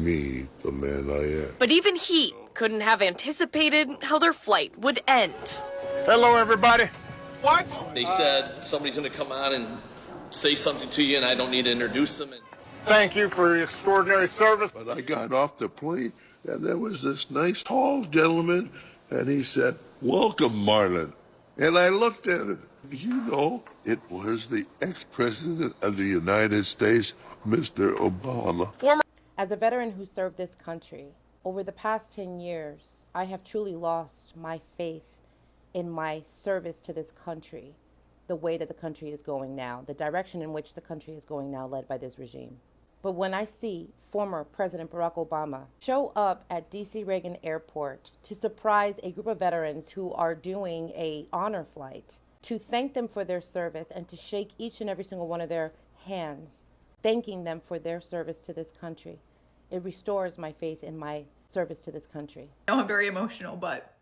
me the man I am. But even he couldn't have anticipated how their flight would end. Hello, everybody. What? They said somebody's going to come on and say something to you, and I don't need to introduce them. Thank you for your extraordinary service. But I got off the plane, and there was this nice, tall gentleman, and he said, "Welcome, Marlon." And I looked at it. You know, it was the ex-president of the United States, Mr. Obama. As a veteran who served this country, over the past 10 years, I have truly lost my faith in my service to this country, the way that the country is going now, the direction in which the country is going now, led by this regime. But when I see former President Barack Obama show up at D.C. Reagan Airport to surprise a group of veterans who are doing an honor flight, to thank them for their service and to shake each and every single one of their hands, thanking them for their service to this country, it restores my faith in my service to this country. I know I'm very emotional, but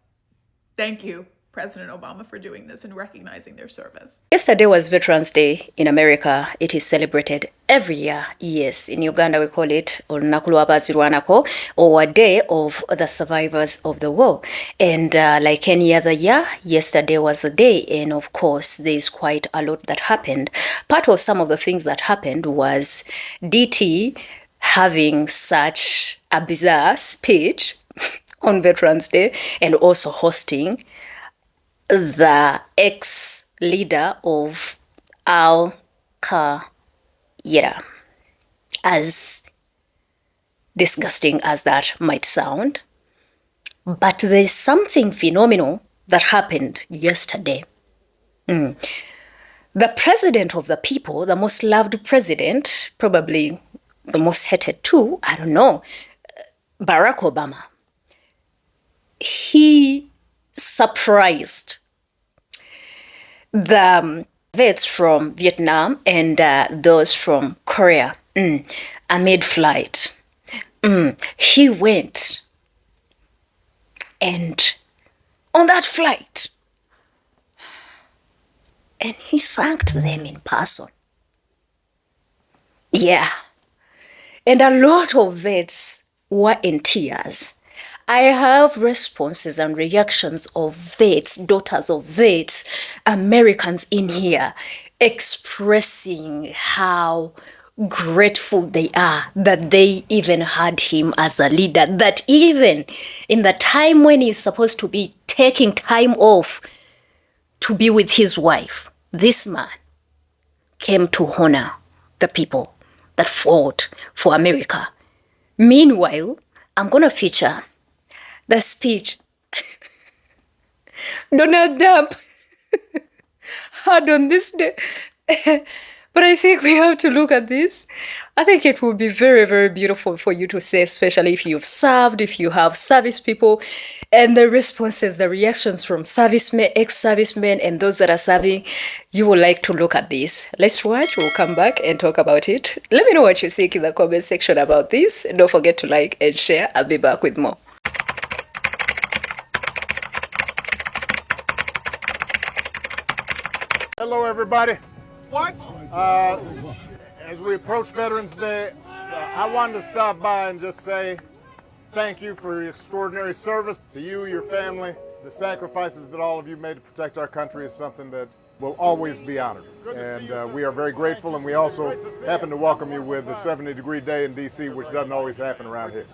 thank you, President Obama, for doing this and recognizing their service. Yesterday was Veterans Day in America. It is celebrated every year. Yes, in Uganda we call it Olunaku lw'Abaazirwanako, or a day of the survivors of the war. And like any other year, yesterday was the day. And of course, there's quite a lot that happened. Part of some of the things that happened was DT having such a bizarre speech on Veterans Day, and also hosting the ex-leader of Al-Qaeda. As disgusting as that might sound, but there's something phenomenal that happened yesterday. The president of the people, the most loved president, probably the most hated too, I don't know, Barack Obama, he surprised the vets from Vietnam and those from Korea amid flight. He went, and on that flight, and he thanked them in person. Yeah. And a lot of vets were in tears. I have responses and reactions of vets, daughters of vets, Americans in here, expressing how grateful they are that they even had him as a leader, that even in the time when he's supposed to be taking time off to be with his wife, this man came to honor the people that fought for America. Meanwhile, I'm going to feature the speech Donald Trump had on this day. But I think we have to look at this. I think it would be very, very beautiful for you to say, especially if you've served, if you have service people, and the responses, the reactions from servicemen, ex-servicemen, and those that are serving. You would like to look at this. Let's watch. We'll come back and talk about it. Let me know what you think in the comment section about this. And don't forget to like and share. I'll be back with more. Hello, everybody. What? As we approach Veterans Day, I wanted to stop by and just say thank you for your extraordinary service to you, your family. The sacrifices that all of you made to protect our country is something that will always be honored. And we are very grateful, and we also happen to welcome you with the 70-degree day in D.C., which doesn't always happen around here.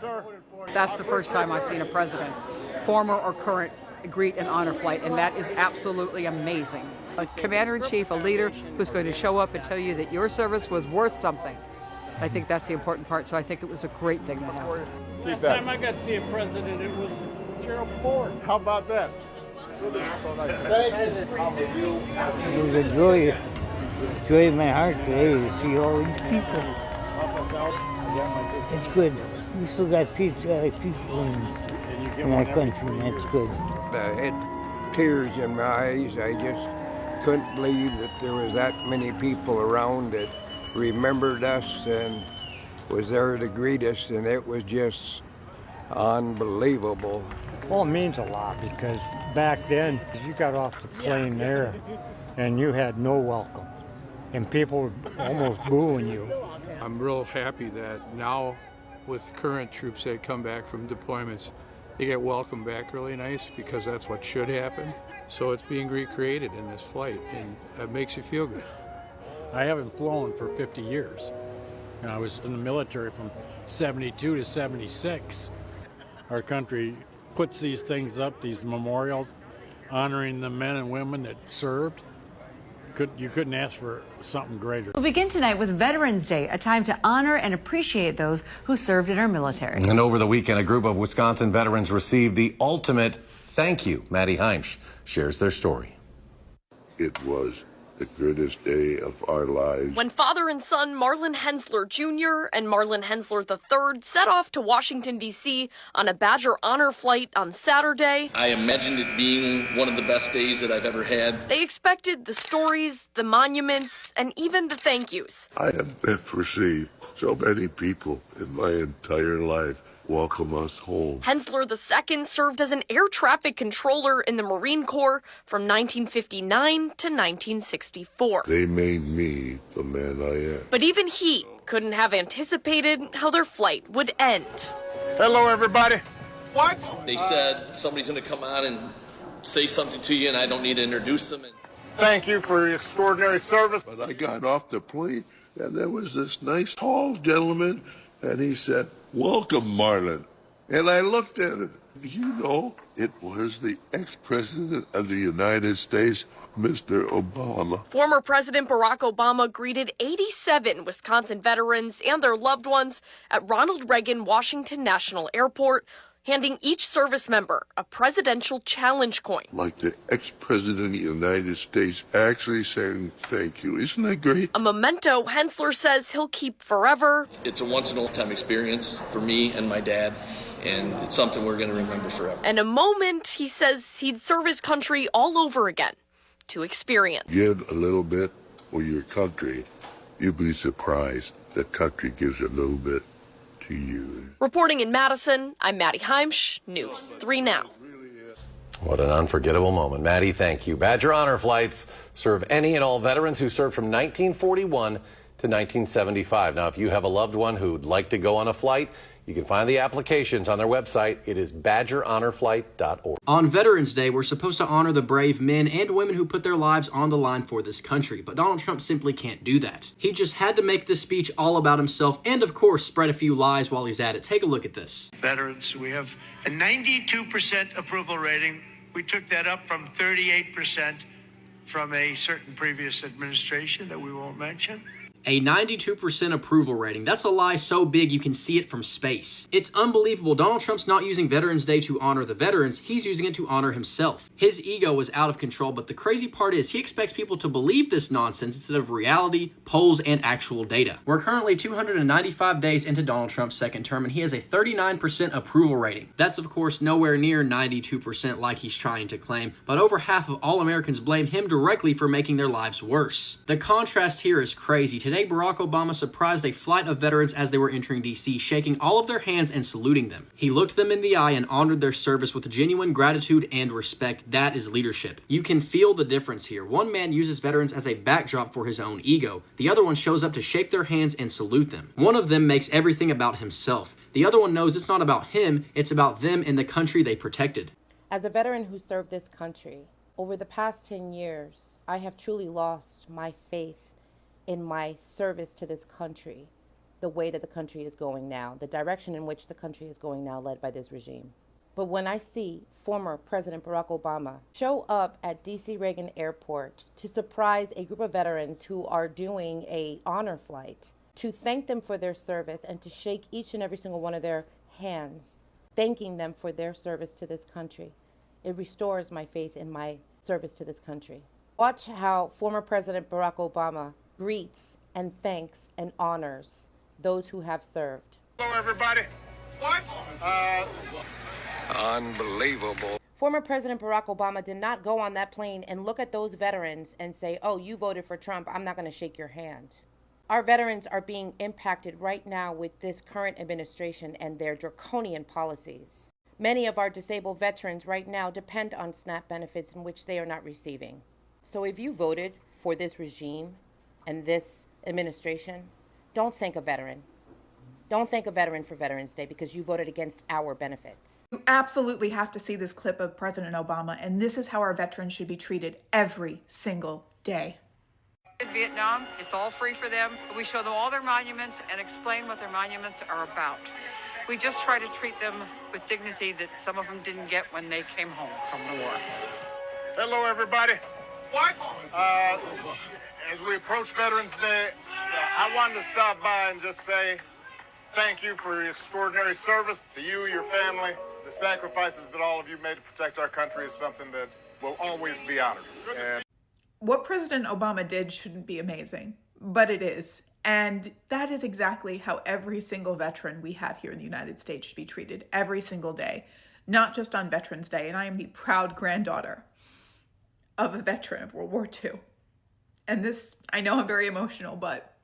That's the first time I've seen a president, former or current, greet an honor flight, and that is absolutely amazing. A commander-in-chief, a leader who's going to show up and tell you that your service was worth something. I think that's the important part, so I think it was a great thing that happened. Keep that. Last time I got to see a president, it was Gerald Ford. How about that? It was a joy in my heart today to see all these people. It's good. We still got people in our country, and that's good. I had tears in my eyes. I just couldn't believe that there was that many people around that remembered us and was there to greet us, and it was just unbelievable. Well, it means a lot because back then you got off the plane there and you had no welcome and people were almost booing you. I'm real happy that now with current troops that come back from deployments. They get welcomed back really nice because that's what should happen. So it's being recreated in this flight, and it makes you feel good. I haven't flown for 50 years. I was in the military from 72 to 76. Our country puts these things up, these memorials, honoring the men and women that served. You couldn't ask for something greater. We'll begin tonight with Veterans Day, a time to honor and appreciate those who served in our military. And over the weekend, a group of Wisconsin veterans received the ultimate thank you. Maddie Heimsch shares their story. It was the greatest day of our lives. When father and son Marlon Hensler Jr. and Marlon Hensler III set off to Washington, D.C. on a Badger Honor flight on Saturday, I imagined it being one of the best days that I've ever had. they expected the stories, the monuments, and even the thank yous. I have never seen so many people in my entire life welcome us home. Hensler II served as an air traffic controller in the Marine Corps from 1959 to 1964. They made me the man I am. But even he couldn't have anticipated how their flight would end. Hello, everybody. What? They said somebody's going to come on and say something to you, and I don't need to introduce them. Thank you for your extraordinary service. But I got off the plane, and there was this nice, tall gentleman, and he said, "Welcome, Marlon." And I looked at it. You know, it was the ex-president of the United States, Mr. Obama. Former President Barack Obama greeted 87 Wisconsin veterans and their loved ones at Ronald Reagan Washington National Airport, handing each service member a presidential challenge coin. Like the ex-president of the United States actually saying thank you. Isn't that great? A memento Hensler says he'll keep forever. It's a once-in-a-lifetime experience for me and my dad, and it's something we're going to remember forever. And a moment he says he'd serve his country all over again to experience. Give a little bit for your country. You'll be surprised the country gives a little bit to you. Reporting in Madison, I'm Maddie Heimsch, News 3 Now. What an unforgettable moment. Maddie, thank you. Badger Honor flights serve any and all veterans who served from 1941 to 1975. Now, if you have a loved one who'd like to go on a flight, you can find the applications on their website. It is badgerhonorflight.org. On Veterans Day, we're supposed to honor the brave men and women who put their lives on the line for this country, but Donald Trump simply can't do that. He just had to make this speech all about himself and, of course, spread a few lies while he's at it. Take a look at this. Veterans, we have a 92% approval rating. We took that up from 38% from a certain previous administration that we won't mention. A 92% approval rating. That's a lie so big you can see it from space. It's unbelievable. Donald Trump's not using Veterans Day to honor the veterans. He's using it to honor himself. His ego is out of control, but the crazy part is he expects people to believe this nonsense instead of reality, polls, and actual data. We're currently 295 days into Donald Trump's second term, and he has a 39% approval rating. That's, of course, nowhere near 92% like he's trying to claim, but over half of all Americans blame him directly for making their lives worse. The contrast here is crazy. Today, Barack Obama surprised a flight of veterans as they were entering D.C., shaking all of their hands and saluting them. He looked them in the eye and honored their service with genuine gratitude and respect. That is leadership. You can feel the difference here. One man uses veterans as a backdrop for his own ego. The other one shows up to shake their hands and salute them. One of them makes everything about himself. The other one knows it's not about him, it's about them and the country they protected. As a veteran who served this country, over the past 10 years, I have truly lost my faith in my service to this country, the way that the country is going now, the direction in which the country is going now led by this regime. But when I see former President Barack Obama show up at D.C. Reagan Airport to surprise a group of veterans who are doing an honor flight, to thank them for their service and to shake each and every single one of their hands, thanking them for their service to this country, it restores my faith in my service to this country. Watch how former President Barack Obama greets and thanks and honors those who have served. Hello, everybody. What? Unbelievable. Former President Barack Obama did not go on that plane and look at those veterans and say, "Oh, you voted for Trump, I'm not going to shake your hand." Our veterans are being impacted right now with this current administration and their draconian policies. Many of our disabled veterans right now depend on SNAP benefits in which they are not receiving. So if you voted for this regime and this administration, don't thank a veteran. Don't thank a veteran for Veterans Day because you voted against our benefits. You absolutely have to see this clip of President Obama, and this is how our veterans should be treated every single day. In Vietnam, it's all free for them. We show them all their monuments and explain what their monuments are about. We just try to treat them with dignity that some of them didn't get when they came home from the war. Hello, everybody. What? As we approach Veterans Day, I wanted to stop by and just say thank you for your extraordinary service to you, your family. The sacrifices that all of you made to protect our country is something that will always be honored. And What President Obama did shouldn't be amazing, but it is. And that is exactly how every single veteran we have here in the United States should be treated every single day, not just on Veterans Day. And I am the proud granddaughter of a veteran of World War II. And this, I know I'm very emotional, but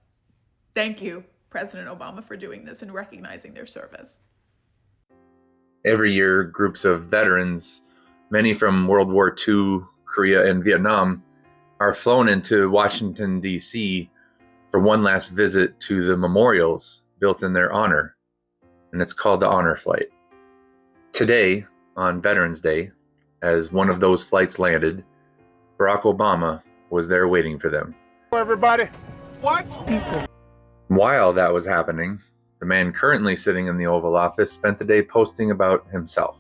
thank you, President Obama, for doing this and recognizing their service. Every year, groups of veterans, many from World War II, Korea, and Vietnam, are flown into Washington, D.C. for one last visit to the memorials built in their honor, and it's called the Honor Flight. Today, on Veterans Day, as one of those flights landed, Barack Obama was there waiting for them. hello, everybody. What? While that was happening, the man currently sitting in the Oval Office spent the day posting about himself.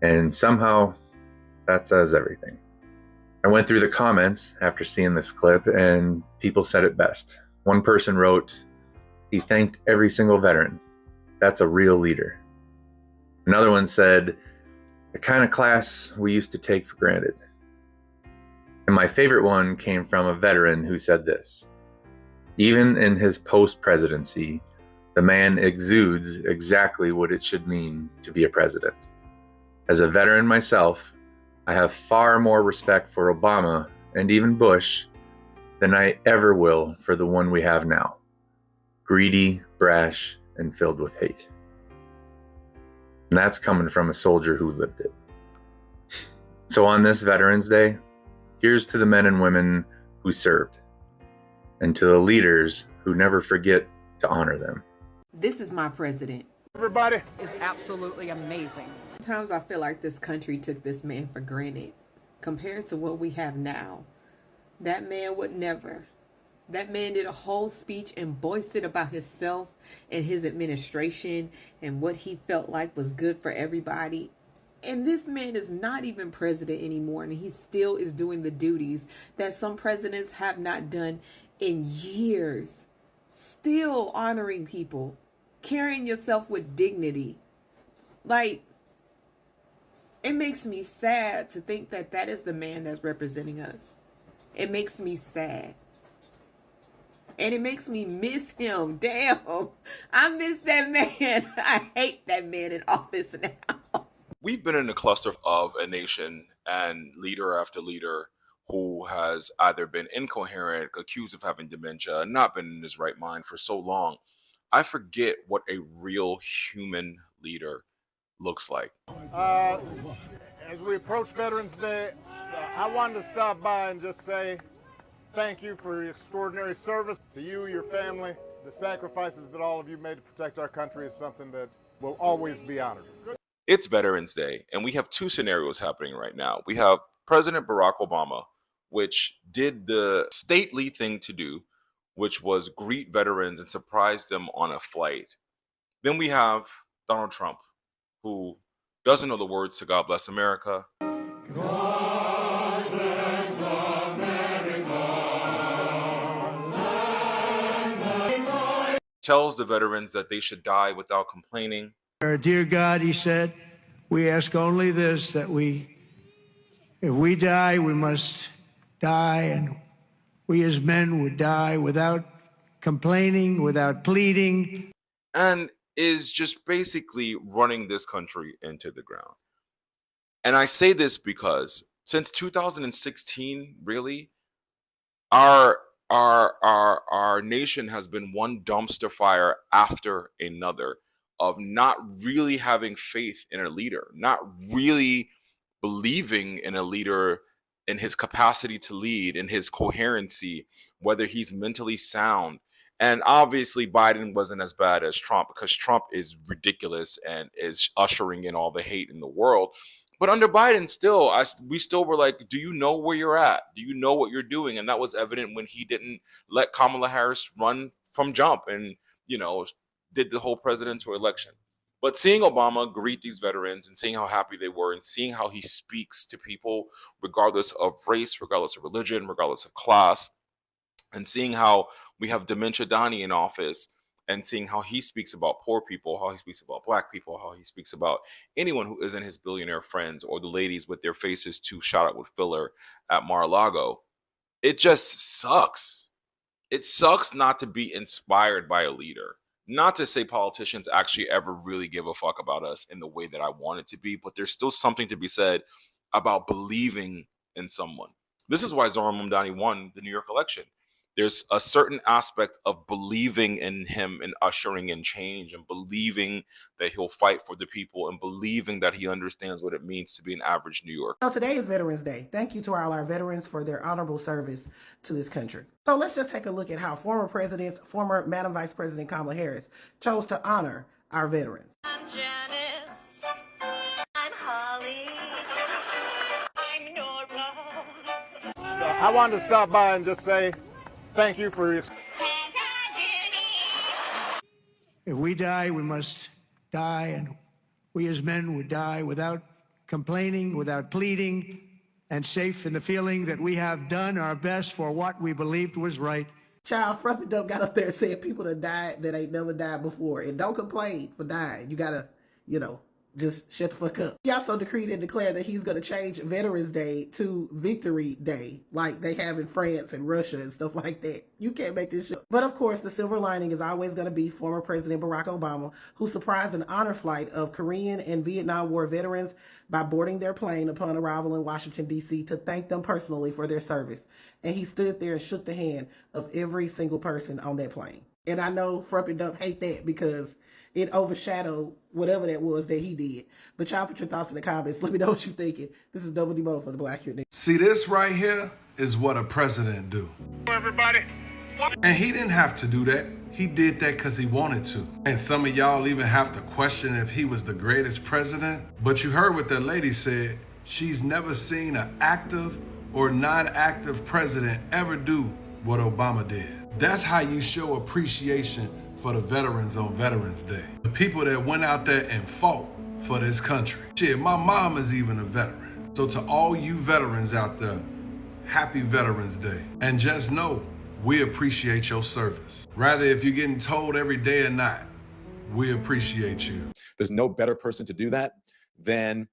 And somehow, that says everything. I went through the comments after seeing this clip, and people said it best. One person wrote, "He thanked every single veteran. That's a real leader." Another one said, "The kind of class we used to take for granted." And my favorite one came from a veteran who said this: "Even in his post-presidency, the man exudes exactly what it should mean to be a president." As a veteran myself, I have far more respect for Obama and even Bush than I ever will for the one we have now. Greedy, brash, and filled with hate. And that's coming from a soldier who lived it. So on this Veterans Day, here's to the men and women who served, and to the leaders who never forget to honor them. This is my president. Everybody is absolutely amazing. Sometimes I feel like this country took this man for granted compared to what we have now. That man would never. That man did a whole speech and boasted about himself and his administration and what he felt like was good for everybody. And this man is not even president anymore, and he still is doing the duties that some presidents have not done in years. Still honoring people, carrying yourself with dignity. Like, it makes me sad to think that that is the man that's representing us. It makes me sad. And it makes me miss him. Damn, I miss that man. I hate that man in office now. We've been in a cluster of a nation and leader after leader who has either been incoherent, accused of having dementia, not been in his right mind for so long. I forget what a real human leader looks like. As we approach Veterans Day, I wanted to stop by and just say thank you for your extraordinary service to you, your family. The sacrifices that all of you made to protect our country is something that will always be honored. It's Veterans Day, and we have two scenarios happening right now. We have President Barack Obama, which did the stately thing to do, which was greet veterans and surprise them on a flight. Then we have Donald Trump, who doesn't know the words to God Bless America. God bless America. Tells the veterans that they should die without complaining. Dear God, he said, we ask only this, that if we die, we must die, and we as men would die without complaining, without pleading. And is just basically running this country into the ground. And I say this because since 2016, really, our nation has been one dumpster fire after another of not really having faith in a leader, not really believing in a leader, in his capacity to lead, in his coherency, whether he's mentally sound. And obviously Biden wasn't as bad as Trump, because Trump is ridiculous and is ushering in all the hate in the world. But under Biden, still, we still were like, do you know where you're at? Do you know what you're doing? And that was evident when he didn't let Kamala Harris run from jump and, did the whole presidential election. But seeing Obama greet these veterans and seeing how happy they were and seeing how he speaks to people, regardless of race, regardless of religion, regardless of class, and seeing how we have Dementia Donnie in office and seeing how he speaks about poor people, how he speaks about black people, how he speaks about anyone who isn't his billionaire friends or the ladies with their faces too shot out with filler at Mar-a-Lago. It just sucks. It sucks not to be inspired by a leader. Not to say politicians actually ever really give a fuck about us in the way that I want it to be, but there's still something to be said about believing in someone. This is why Zohran Mamdani won the New York election. There's a certain aspect of believing in him and ushering in change and believing that he'll fight for the people and believing that he understands what it means to be an average New Yorker. So today is Veterans Day. Thank you to all our veterans for their honorable service to this country. So let's just take a look at how former Madam Vice President Kamala Harris chose to honor our veterans. I'm Janice. I'm Holly. I'm Nora. So I wanted to stop by and just say thank you for your... If we die, we must die, and we as men would die without complaining, without pleading, and safe in the feeling that we have done our best for what we believed was right. Child, Frumpy Dope got up there and said people that died that ain't never died before. And don't complain for dying. You gotta, just shut the fuck up. He also decreed and declared that he's gonna change Veterans Day to Victory Day, like they have in France and Russia and stuff like that. You can't make this shit. But of course, the silver lining is always gonna be former President Barack Obama, who surprised an honor flight of Korean and Vietnam War veterans by boarding their plane upon arrival in Washington, D.C. to thank them personally for their service. And he stood there and shook the hand of every single person on that plane. And I know Frumpy Dope hate that because it overshadowed whatever that was that he did. But y'all put your thoughts in the comments. Let me know what you're thinking. This is Double D Mo for the Black Here. See, this right here is what a president do. Everybody. And he didn't have to do that. He did that because he wanted to. And some of y'all even have to question if he was the greatest president. But you heard what that lady said. She's never seen an active or non-active president ever do what Obama did. That's how you show appreciation for the veterans on Veterans Day. The people that went out there and fought for this country. Shit, my mom is even a veteran. So to all you veterans out there, happy Veterans Day. And just know, we appreciate your service. Rather if you're getting told every day or not, we appreciate you. There's no better person to do that than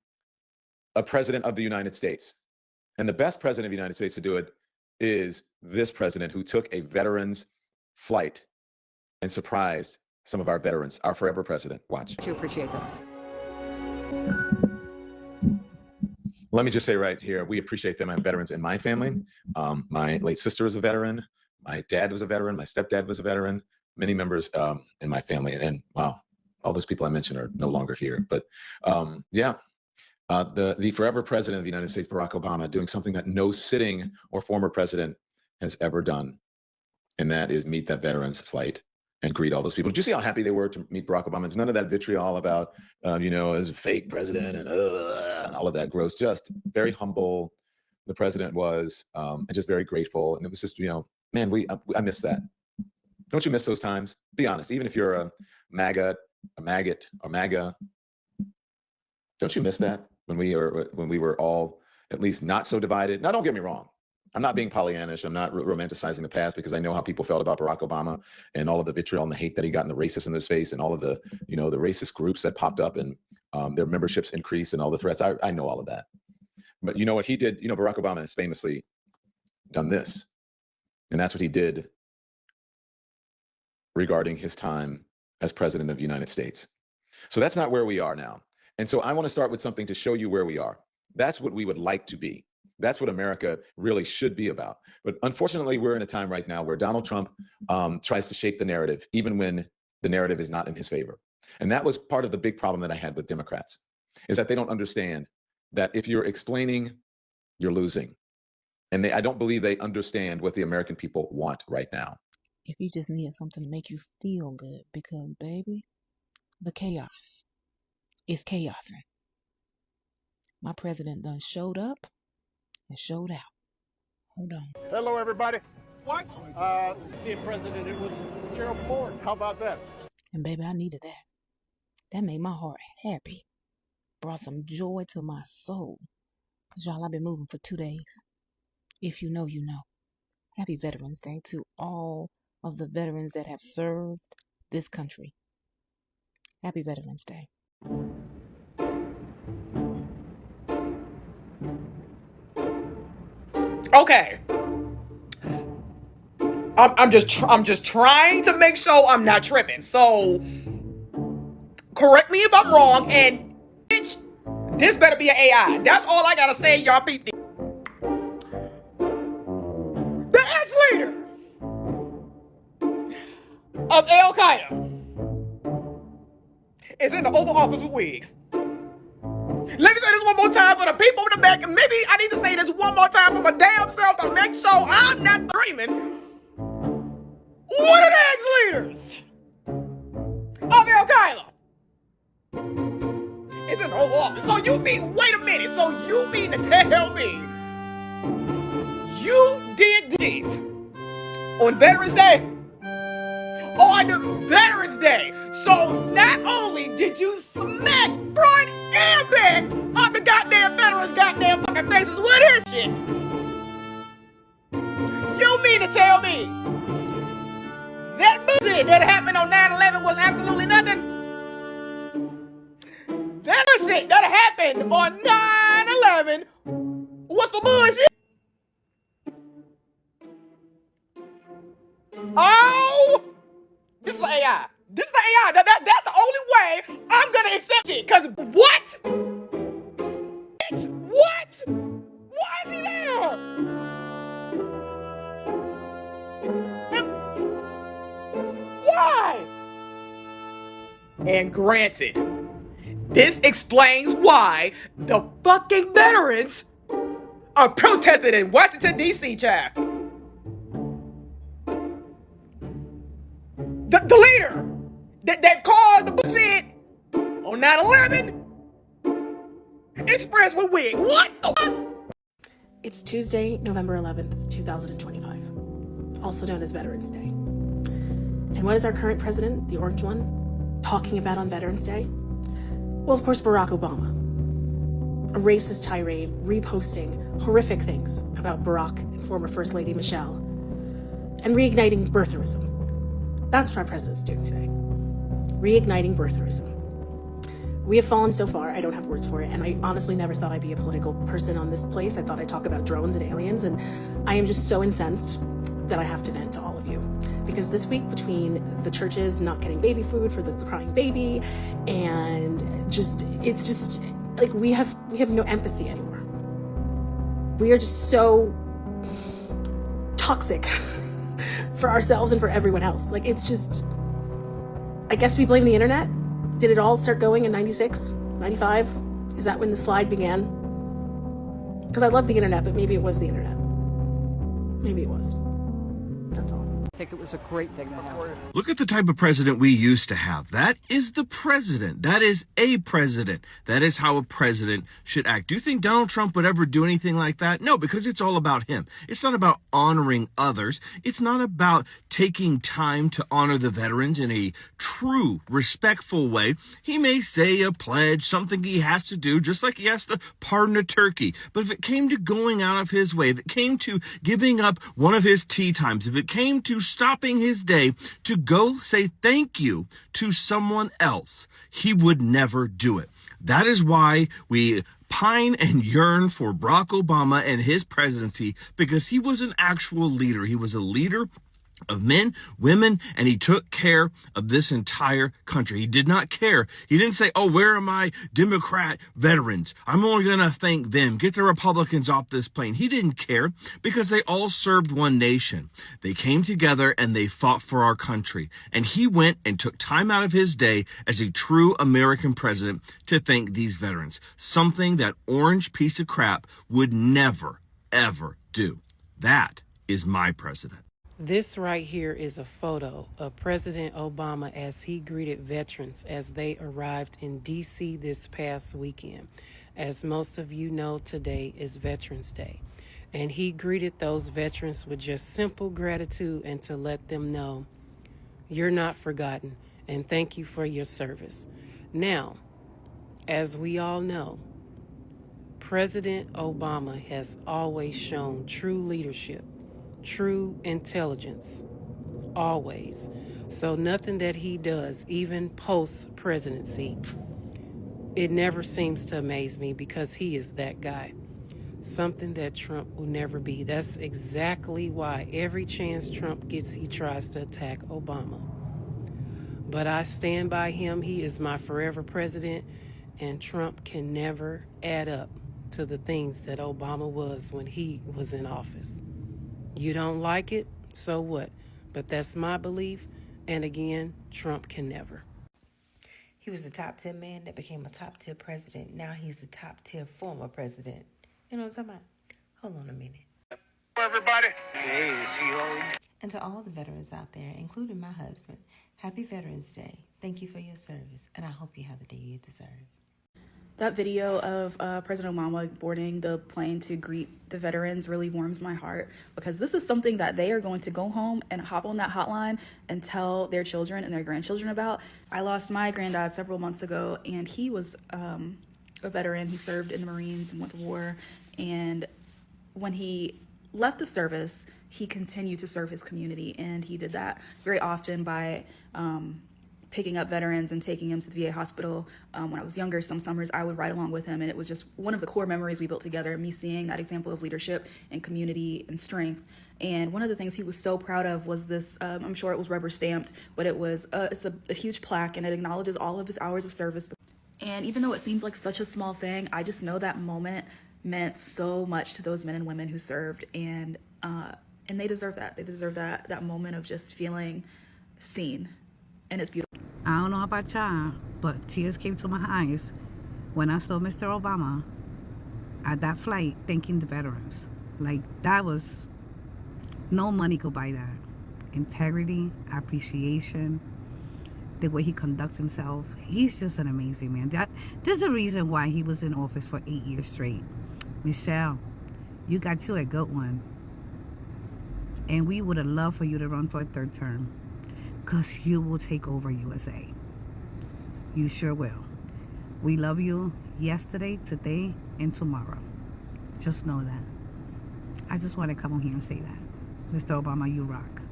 a president of the United States. And the best president of the United States to do it is this president who took a veterans flight and surprised some of our veterans, our forever president. Watch. To appreciate them. Let me just say right here, we appreciate them. I'm veterans in my family. My late sister is a veteran. My dad was a veteran. My stepdad was a veteran. Many members in my family. And wow, all those people I mentioned are no longer here. But yeah, the forever president of the United States, Barack Obama, doing something that no sitting or former president has ever done. And that is meet that veterans flight and greet all those people. Did you see how happy they were to meet Barack Obama? There's none of that vitriol about, as a fake president and all of that gross. Just very humble. The president was, and just very grateful. And it was just, man, I miss that. Don't you miss those times? Be honest. Even if you're a maggot, or MAGA, don't you miss that when we were all at least not so divided? Now, don't get me wrong. I'm not being Pollyannish. I'm not romanticizing the past because I know how people felt about Barack Obama and all of the vitriol and the hate that he got and the racists in his face and all of the, the racist groups that popped up and their memberships increased and all the threats. I know all of that. But you know what he did? Barack Obama has famously done this. And that's what he did regarding his time as president of the United States. So that's not where we are now. And so I want to start with something to show you where we are. That's what we would like to be. That's what America really should be about. But unfortunately, we're in a time right now where Donald Trump tries to shape the narrative, even when the narrative is not in his favor. And that was part of the big problem that I had with Democrats, is that they don't understand that if you're explaining, you're losing. And I don't believe they understand what the American people want right now. if you just needed something to make you feel good, because baby, the chaos is chaosing. My president done showed up and showed out. Hold on. Hello, everybody. What? Seeing President, it was Gerald Ford. How about that? And baby, I needed that. That made my heart happy. Brought some joy to my soul. Because y'all, I've been moving for 2 days. If you know, you know. Happy Veterans Day to all of the veterans that have served this country. Happy Veterans Day. Okay. I'm just trying to make sure I'm not tripping. So correct me if I'm wrong, and bitch, this better be an AI. That's all I gotta say, y'all peep. The ex-leader of Al Qaeda is in the Oval Office with wigs. Let me say this one more time for the people in the back, and maybe I need to say this one more time for my damn self to make sure I'm not dreaming. One of the ex-leaders of Al Qaeda is in the Oval Office. So you mean, wait a minute, so you mean to tell me you did this on Veterans Day? On Veterans Day. So not only did you smack front and back on the goddamn veterans' goddamn fucking faces with this shit, you mean to tell me that bullshit that happened on 9/11 was absolutely nothing? That shit that happened on 9/11 was for bullshit? Oh! This is AI. This is AI. That's the only way I'm gonna accept it. Cause what? What? Why is he there? Why? And granted, this explains why the fucking veterans are protesting in Washington, D.C., child. The leader that caused the bullshit on 9/11 expressed with wig. What the fuck? It's Tuesday, November 11th, 2025, also known as Veterans Day. And what is our current president, the orange one, talking about on Veterans Day? Well, of course, Barack Obama. A racist tirade reposting horrific things about Barack and former First Lady Michelle, and reigniting birtherism. That's what our president's doing today. Reigniting birtherism. We have fallen so far, I don't have words for it, and I honestly never thought I'd be a political person on this place. I thought I'd talk about drones and aliens, and I am just so incensed that I have to vent to all of you. Because this week, between the churches not getting baby food for the crying baby, and it's just like we have no empathy anymore. We are just so toxic for ourselves and for everyone else. Like, it's just, I guess we blame the internet. Did it all start going in 96, 95? Is that when the slide began? Because I love the internet, but maybe it was the internet. Maybe it was. That's all. I think it was a great thing that happened. Look at the type of president we used to have. That is the president. That is a president. That is how a president should act. Do you think Donald Trump would ever do anything like that? No, because it's all about him. It's not about honoring others. It's not about taking time to honor the veterans in a true, respectful way. He may say a pledge, something he has to do, just like he has to pardon a turkey. But if it came to going out of his way, if it came to giving up one of his tea times, if it came to stopping his day to go say thank you to someone else, he would never do it. That is why we pine and yearn for Barack Obama and his presidency, because he was an actual leader. He was a leader of men, women, and he took care of this entire country. He did not care. He didn't say, oh, where are my Democrat veterans? I'm only going to thank them. Get the Republicans off this plane. He didn't care, because they all served one nation. They came together and they fought for our country. And he went and took time out of his day as a true American president to thank these veterans. Something that orange piece of crap would never, ever do. That is my president. This right here is a photo of President Obama as he greeted veterans as they arrived in D.C. this past weekend. As most of you know, today is Veterans Day. And he greeted those veterans with just simple gratitude and to let them know, you're not forgotten, and thank you for your service. Now, as we all know, President Obama has always shown true leadership, true intelligence, always. So nothing that he does, even post-presidency, it never seems to amaze me because he is that guy. Something that Trump will never be. That's exactly why every chance Trump gets, he tries to attack Obama. But I stand by him. He is my forever president, and Trump can never add up to the things that Obama was when he was in office. You don't like it, so what? But that's my belief, and again, Trump can never. He was a top 10 man that became a top tier president. Now he's a top tier former president. You know what I'm talking about? Hold on a minute. Everybody. Hey, is he home? And to all the veterans out there, including my husband, happy Veterans Day. Thank you for your service, and I hope you have the day you deserve. That video of President Obama boarding the plane to greet the veterans really warms my heart, because this is something that they are going to go home and hop on that hotline and tell their children and their grandchildren about. I lost my granddad several months ago, and he was a veteran. He served in the Marines and went to war. And when he left the service, he continued to serve his community, and he did that very often by picking up veterans and taking them to the VA hospital. When I was younger, some summers I would ride along with him, and it was just one of the core memories we built together, me seeing that example of leadership and community and strength. And one of the things he was so proud of was this, I'm sure it was rubber stamped, but it's a huge plaque, and it acknowledges all of his hours of service. And even though it seems like such a small thing, I just know that moment meant so much to those men and women who served, and they deserve that. They deserve that moment of just feeling seen, and it's beautiful. I don't know about y'all, but tears came to my eyes when I saw Mr. Obama at that flight thanking the veterans. Like, that was, no money could buy that. Integrity, appreciation, the way he conducts himself. He's just an amazing man. There's a reason why he was in office for 8 years straight. Michelle, you got you a good one. And we would have loved for you to run for a third term, because you will take over USA. You sure will. We love you yesterday, today, and tomorrow. Just know that. I just want to come on here and say that. Mr. Obama, you rock.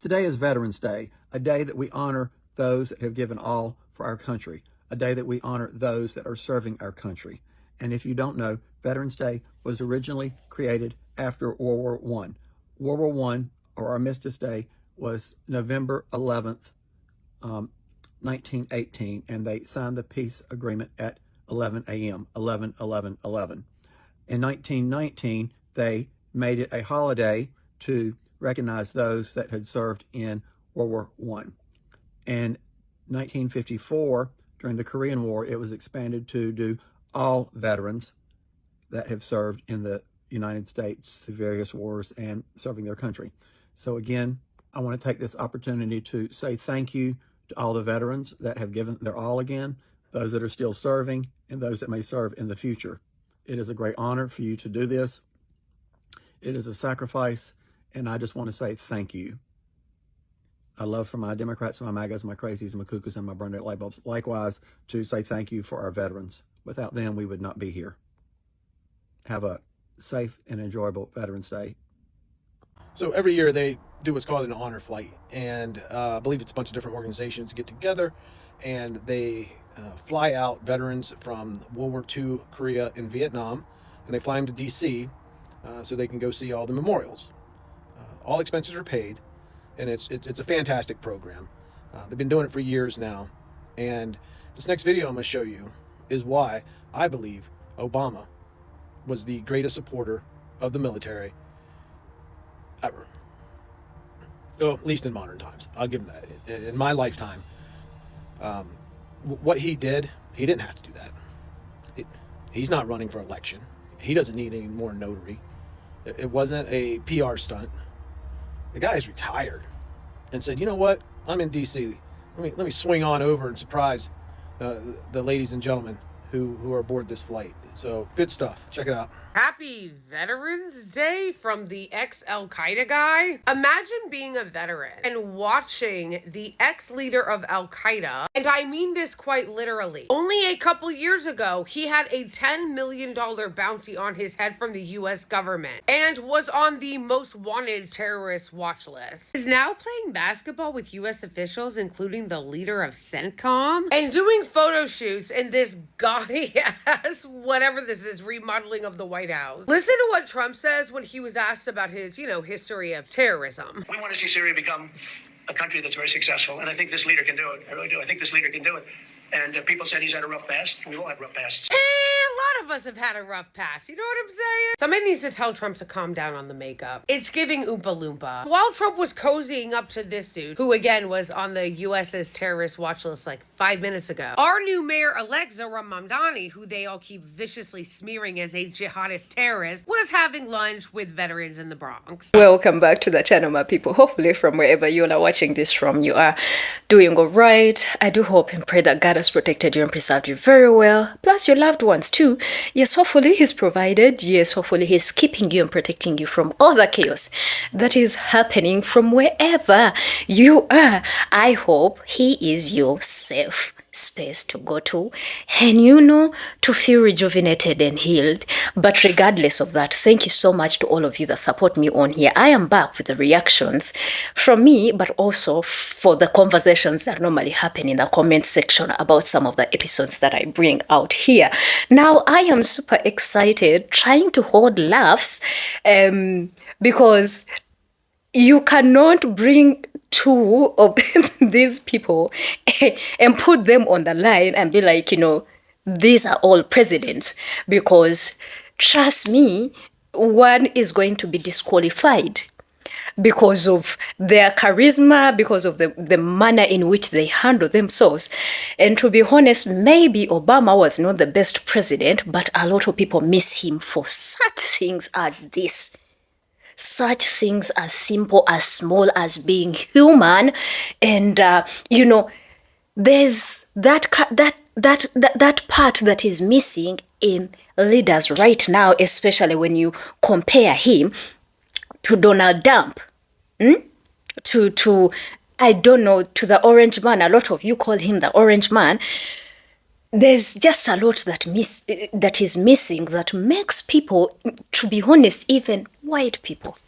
Today is Veterans Day, a day that we honor those that have given all for our country, a day that we honor those that are serving our country. And if you don't know, Veterans Day was originally created after World War I. World War I, or Armistice Day, was November 11th, 1918, and they signed the peace agreement at 11 a.m., 11/11/11. In 1919, they made it a holiday to recognize those that had served in World War I. In 1954, during the Korean War, it was expanded to do all veterans that have served in the United States through various wars and serving their country. So again, I want to take this opportunity to say thank you to all the veterans that have given their all again, those that are still serving, and those that may serve in the future. It is a great honor for you to do this. It is a sacrifice, and I just want to say thank you. I love for my Democrats, my MAGAs, my crazies, my cuckoos, and my burned out light bulbs, likewise, to say thank you for our veterans. Without them, we would not be here. Have a safe and enjoyable Veterans Day. So every year they do what's called an honor flight, and I believe it's a bunch of different organizations get together, and they fly out veterans from World War II, Korea, and Vietnam, and they fly them to D.C. So they can go see all the memorials. All expenses are paid, and it's a fantastic program. They've been doing it for years now, and this next video I'm going to show you is why I believe Obama was the greatest supporter of the military ever. Well, at least in modern times. I'll give him that. In my lifetime, what he did, he didn't have to do that. He's not running for election. He doesn't need any more notary. It wasn't a PR stunt. The guy is retired and said, you know what? I'm in D.C. Let me swing on over and surprise the ladies and gentlemen who are aboard this flight. So good stuff. Check it out. Happy Veterans Day from the ex-Al-Qaeda guy. Imagine being a veteran and watching the ex-leader of Al-Qaeda, and I mean this quite literally. Only a couple years ago, he had a $10 million bounty on his head from the US government and was on the most wanted terrorist watch list. He's now playing basketball with US officials, including the leader of CENTCOM, and doing photo shoots in this gaudy-ass, whatever this is, remodeling of the White House. Listen to what Trump says when he was asked about his, history of terrorism. We want to see Syria become a country that's very successful, and I think this leader can do it. I really do. I think this leader can do it. And people said he's had a rough past. We all had rough pasts. A lot of us have had a rough past, you know what I'm saying? Somebody needs to tell Trump to calm down on the makeup. It's giving Oompa Loompa. While Trump was cozying up to this dude, who again was on the US's terrorist watch list like 5 minutes ago, our new mayor-elect Zohran Mamdani, who they all keep viciously smearing as a jihadist terrorist, was having lunch with veterans in the Bronx. Welcome back to the channel, my people. Hopefully from wherever you are watching this from, you are doing all right. I do hope and pray that God has protected you and preserved you very well, plus your loved ones too. Yes, hopefully he's provided. Yes, hopefully he's keeping you and protecting you from all the chaos that is happening from wherever you are. I hope he is your safe space to go to and to feel rejuvenated and healed. But regardless of that, thank you so much to all of you that support me on here. I am back with the reactions from me, but also for the conversations that normally happen in the comment section about some of the episodes that I bring out here. Now I am super excited, trying to hold laughs because you cannot bring two of these people and put them on the line and be like, these are all presidents, because trust me, one is going to be disqualified because of their charisma, because of the manner in which they handle themselves. And to be honest, maybe Obama was not the best president, but a lot of people miss him for such things as this. Such things as simple, as small as being human. And, there's that part that is missing in leaders right now, especially when you compare him to Donald Trump. To I don't know, to the orange man. A lot of you call him the orange man. There's just a lot that is missing that makes people, to be honest, even white people,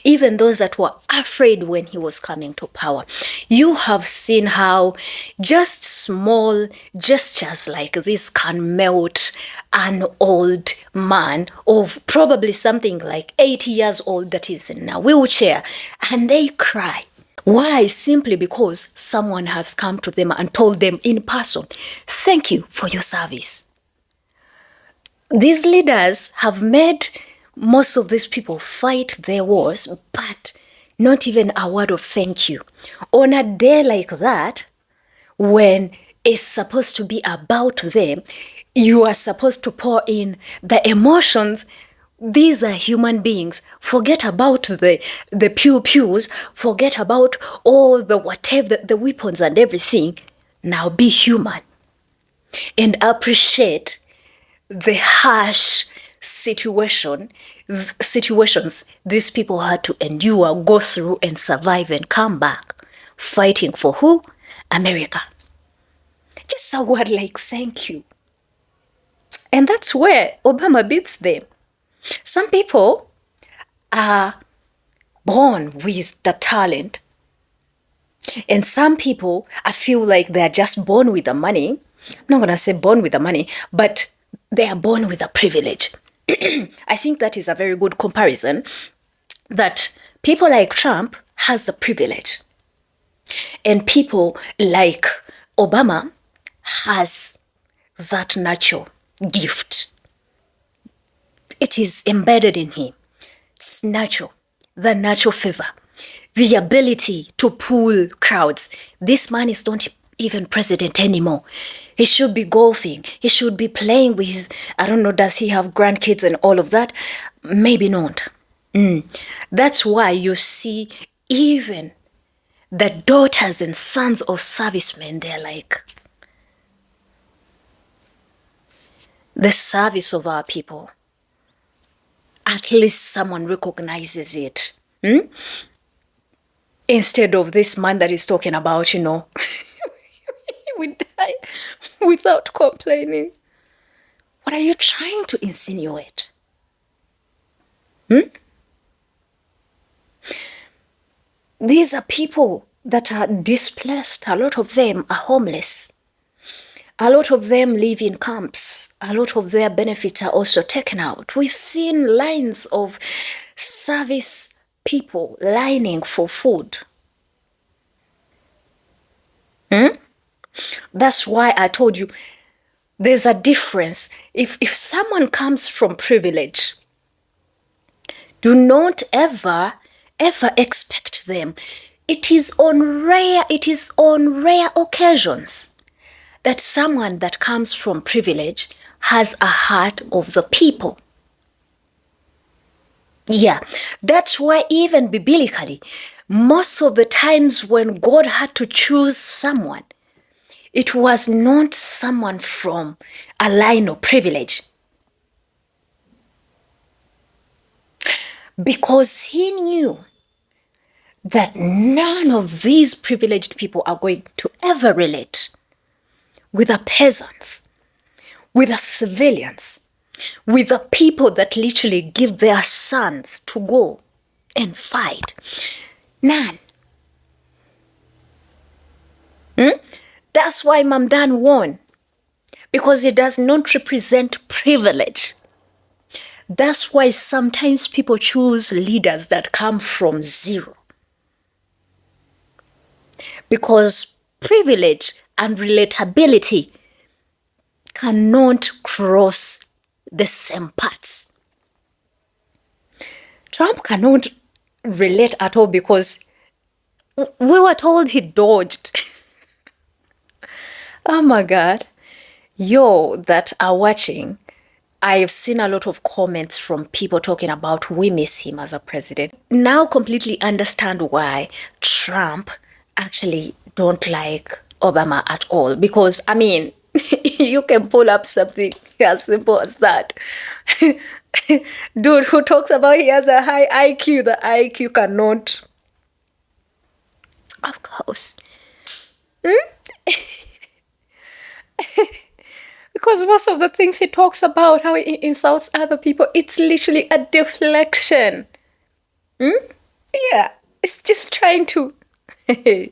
even those that were afraid when he was coming to power. You have seen how just small gestures like this can melt an old man of probably something like 80 years old that is in a wheelchair, and they cry. Why? Simply because someone has come to them and told them in person, thank you for your service. These leaders have made most of these people fight their wars, but not even a word of thank you. On a day like that, when it's supposed to be about them, you are supposed to pour in the emotions. These are human beings. Forget about the pew-pews. Forget about all the whatever, the weapons and everything. Now be human and appreciate the harsh situations these people had to endure, go through and survive and come back. Fighting for who? America. Just a word like thank you. And that's where Obama beats them. Some people are born with the talent, and some people, I feel like they're just born with the money. I'm not going to say born with the money, but they are born with the privilege. I think that is a very good comparison, that people like Trump has the privilege, and people like Obama has that natural gift. It is embedded in him. It's natural. The natural favor. The ability to pull crowds. This man is not even president anymore. He should be golfing. He should be playing with, I don't know, does he have grandkids and all of that? Maybe not. That's why you see even the daughters and sons of servicemen, they're like, the service of our people. At least someone recognizes it. Instead of this man that is talking about, we die without complaining. What are you trying to insinuate? These are people that are displaced. A lot of them are homeless. A lot of them live in camps. A lot of their benefits are also taken out. We've seen lines of service people lining for food. That's why I told you there's a difference. If someone comes from privilege, do not ever expect them. It is on rare occasions that someone that comes from privilege has a heart of the people. Yeah, that's why even biblically, most of the times when God had to choose someone, it was not someone from a line of privilege. Because he knew that none of these privileged people are going to ever relate with the peasants, with the civilians, with the people that literally give their sons to go and fight. None. That's why Mamdan won, because it does not represent privilege. That's why sometimes people choose leaders that come from zero. Because privilege and relatability cannot cross the same paths. Trump cannot relate at all because we were told he dodged. Oh my God. You that are watching, I've seen a lot of comments from people talking about we miss him as a president. Now completely understand why Trump actually don't like Obama at all. Because, I mean, you can pull up something as simple as that. Dude who talks about he has a high IQ, the IQ cannot. Of course. Because most of the things he talks about, how he insults other people, it's literally a deflection. Yeah, it's just trying to. A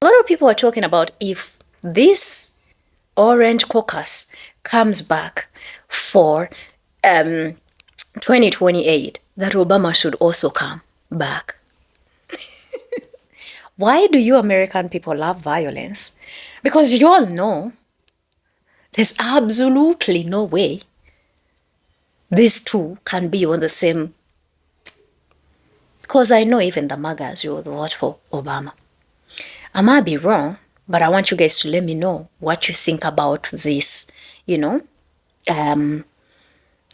lot of people are talking about if this Orange Caucus comes back for 2028, that Obama should also come back. Why do you American people love violence? Because you all know there's absolutely no way these two can be on the same. Because I know even the MAGAs will vote for Obama. I might be wrong, but I want you guys to let me know what you think about this,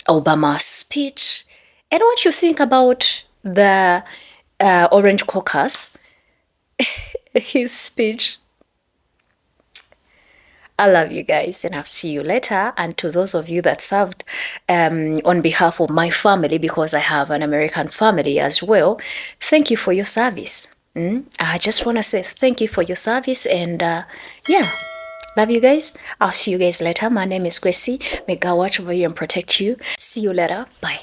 Obama's speech, and what you think about the Orange Caucus, his speech. I love you guys, and I'll see you later. And to those of you that served on behalf of my family, because I have an American family as well, thank you for your service. I just want to say thank you for your service, and yeah, love you guys. I'll see you guys later. My name is Gracie. May God watch over you and protect you. See you later. Bye.